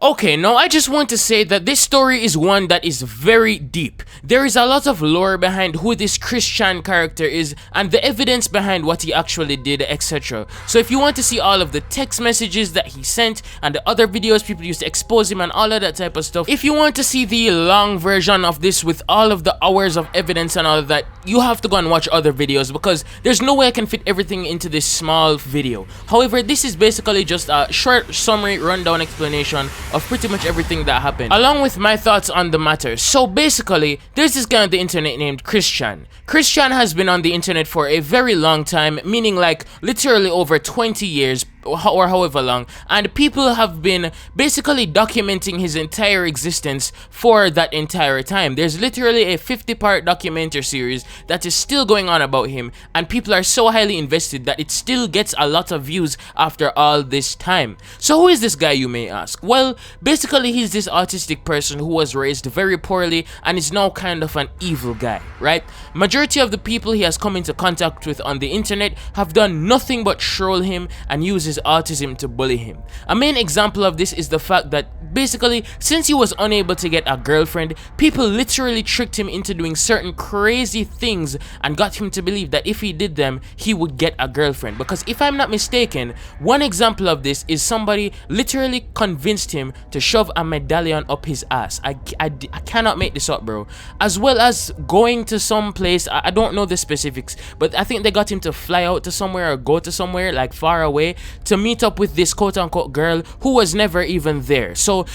Okay, now I just want to say that this story is one that is very deep. There is a lot of lore behind who this Christian character is and the evidence behind what he actually did, etc. So if you want to see all of the text messages that he sent and the other videos people used to expose him and all of that type of stuff, if you want to see the long version of this with all of the hours of evidence and all of that, you have to go and watch other videos because there's no way I can fit everything into this small video. However, this is basically just a short summary rundown explanation of pretty much everything that happened, along with my thoughts on the matter. So basically, there's this guy on the internet named Christian. Christian has been on the internet for a very long time, meaning like literally over 20 years or however long, and people have been basically documenting his entire existence for that entire time. There's literally a 50-part documentary series that is still going on about him, and people are so highly invested that it still gets a lot of views after all this time. So who is this guy, you may ask? Well, basically he's this autistic person who was raised very poorly and is now kind of an evil guy, right? Majority of the people he has come into contact with on the internet have done nothing but troll him and use his autism to bully him. A main example of this is the fact that basically, since he was unable to get a girlfriend, people literally tricked him into doing certain crazy things and got him to believe that if he did them, he would get a girlfriend. Because if I'm not mistaken, one example of this is somebody literally convinced him to shove a medallion up his ass. I cannot make this up, bro. As well as going to some place, I don't know the specifics, but I think they got him to fly out to somewhere or go to somewhere like far away to meet up with this quote-unquote girl who was never even there. So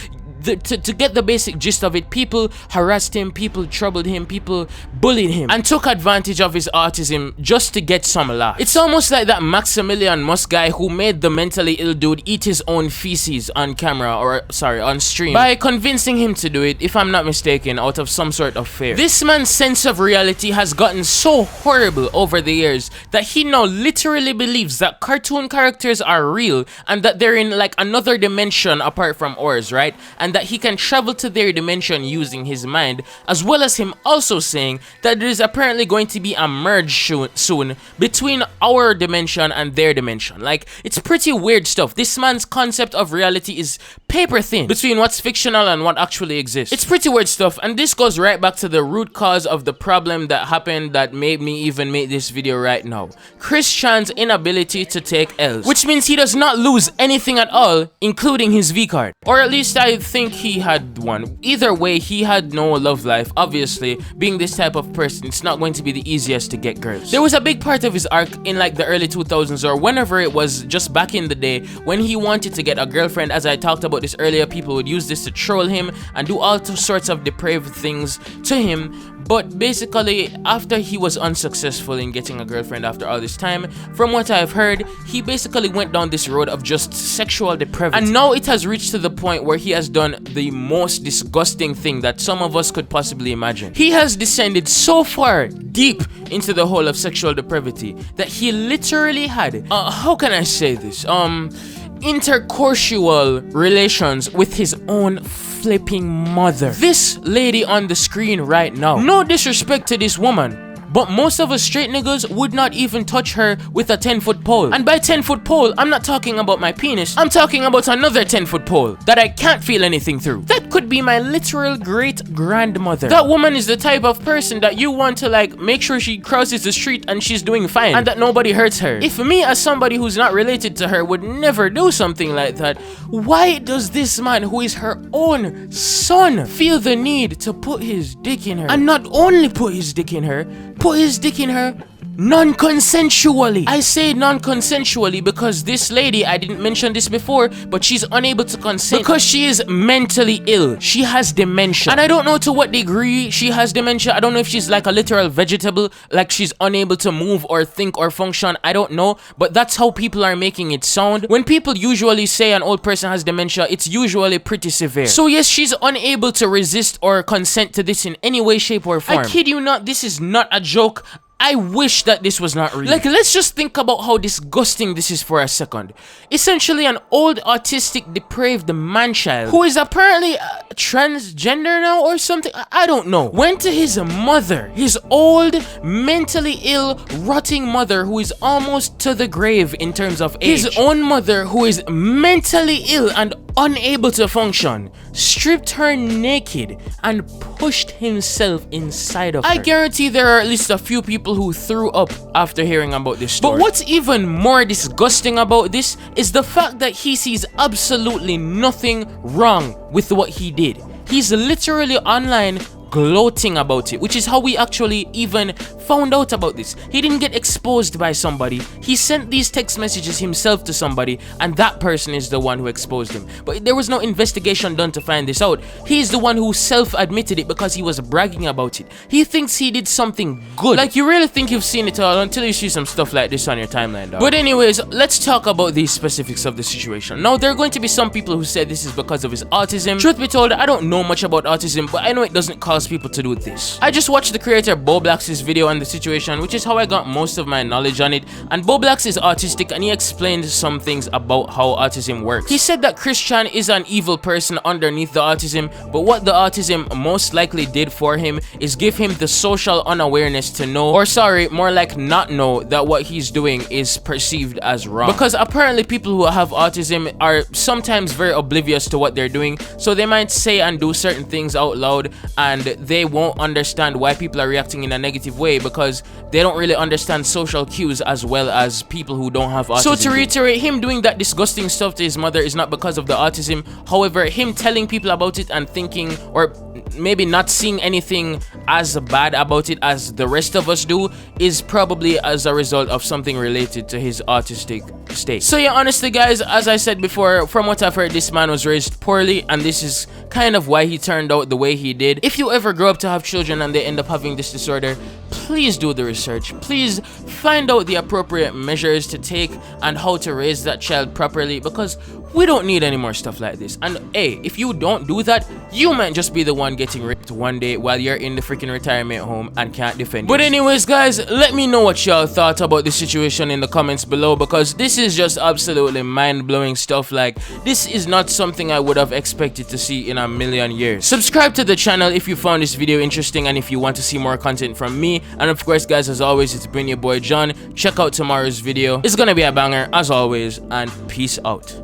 to get the basic gist of it, people harassed him, people troubled him, people bullied him, and took advantage of his autism just to get some laughs. It's almost like that Maximilian Musk guy who made the mentally ill dude eat his own feces on camera, or sorry, on stream, by convincing him to do it, if I'm not mistaken, out of some sort of fear. This man's sense of reality has gotten so horrible over the years that he now literally believes that cartoon characters are real and that they're in like another dimension apart from ours, right? And that he can travel to their dimension using his mind, as well as him also saying that there is apparently going to be a merge soon between our dimension and their dimension. Like, it's pretty weird stuff. This man's concept of reality is paper thin between what's fictional and what actually exists. It's pretty weird stuff, and this goes right back to the root cause of the problem that happened that made me even make this video right now. Christian's inability to take L's, which means he does not lose anything at all, including his V-card. Or at least I think he had one. Either way, he had no love life. Obviously, being this type of person, it's not going to be the easiest to get girls. There was a big part of his arc in like the early 2000s or whenever it was, just back in the day, when he wanted to get a girlfriend. As I talked about this earlier, people would use this to troll him and do all sorts of depraved things to him. But basically, after he was unsuccessful in getting a girlfriend after all this time, from what I've heard, he basically went down this road of just sexual depravity. And now it has reached to the point where he has done the most disgusting thing that some of us could possibly imagine. He has descended so far deep into the hole of sexual depravity that he literally had, how can I say this? Intercoursual relations with his own flipping mother. This lady on the screen right now, no disrespect to this woman, but most of us straight niggas would not even touch her with a 10-foot pole. And by 10-foot pole, I'm not talking about my penis. I'm talking about another 10-foot pole that I can't feel anything through. That could be my literal great-grandmother. That woman is the type of person that you want to like make sure she crosses the street and she's doing fine and that nobody hurts her. If me as somebody who's not related to her would never do something like that, why does this man who is her own son feel the need to put his dick in her? And not only put his dick in her, put his dick in her non-consensually. I say non-consensually because this lady, I didn't mention this before, but she's unable to consent because she is mentally ill. She has dementia. And I don't know to what degree she has dementia. I don't know if she's like a literal vegetable, like she's unable to move or think or function. I don't know, but that's how people are making it sound. When people usually say an old person has dementia, it's usually pretty severe. So yes, she's unable to resist or consent to this in any way, shape, or form. I kid you not, this is not a joke. I wish that this was not real. Like, let's just think about how disgusting this is for a second. Essentially, an old autistic depraved man-child who is apparently transgender now or something, I don't know, went to his mother, his old, mentally ill, rotting mother who is almost to the grave in terms of age. His own mother who is mentally ill and unable to function, stripped her naked and pushed himself inside of her. I guarantee there are at least a few people who threw up after hearing about this story. But what's even more disgusting about this is the fact that he sees absolutely nothing wrong with what he did. He's literally online gloating about it, which is how we actually even found out about this. He didn't get exposed by somebody. He sent these text messages himself to somebody, and that person is the one who exposed him. But there was no investigation done to find this out. He's the one who self-admitted it because he was bragging about it. He thinks he did something good. Like, you really think you've seen it all until you see some stuff like this on your timeline, dog. But anyways, let's talk about these specifics of the situation. Now, there are going to be some people who said this is because of his autism. Truth be told, I don't know much about autism, but I know it doesn't cause people to do this. I just watched the creator Boblax's video on the situation, which is how I got most of my knowledge on it, and Boblax is autistic and he explained some things about how autism works. He said that Christian is an evil person underneath the autism, but what the autism most likely did for him is give him the social unawareness to know, or sorry, more like not know, that what he's doing is perceived as wrong. Because apparently people who have autism are sometimes very oblivious to what they're doing, so they might say and do certain things out loud and they won't understand why people are reacting in a negative way because they don't really understand social cues as well as people who don't have autism. So to reiterate, him doing that disgusting stuff to his mother is not because of the autism. However, him telling people about it and thinking, or maybe not seeing anything as bad about it as the rest of us do, is probably as a result of something related to his autistic state. So yeah, honestly guys, as I said before, from what I've heard, this man was raised poorly, and this is kind of why he turned out the way he did. If you ever grow up to have children and they end up having this disorder, please do the research. Please find out the appropriate measures to take and how to raise that child properly, because we don't need any more stuff like this. And hey, if you don't do that, you might just be the one getting raped one day while you're in the freaking retirement home and can't defend yourself. But anyways guys, let me know what y'all thought about this situation in the comments below, because this is just absolutely mind-blowing stuff. Like, this is not something I would have expected to see in a million years. Subscribe to the channel if you found this video interesting and if you want to see more content from me. And of course guys, as always, it's been your boy John. Check out tomorrow's video. It's gonna be a banger as always, and peace out.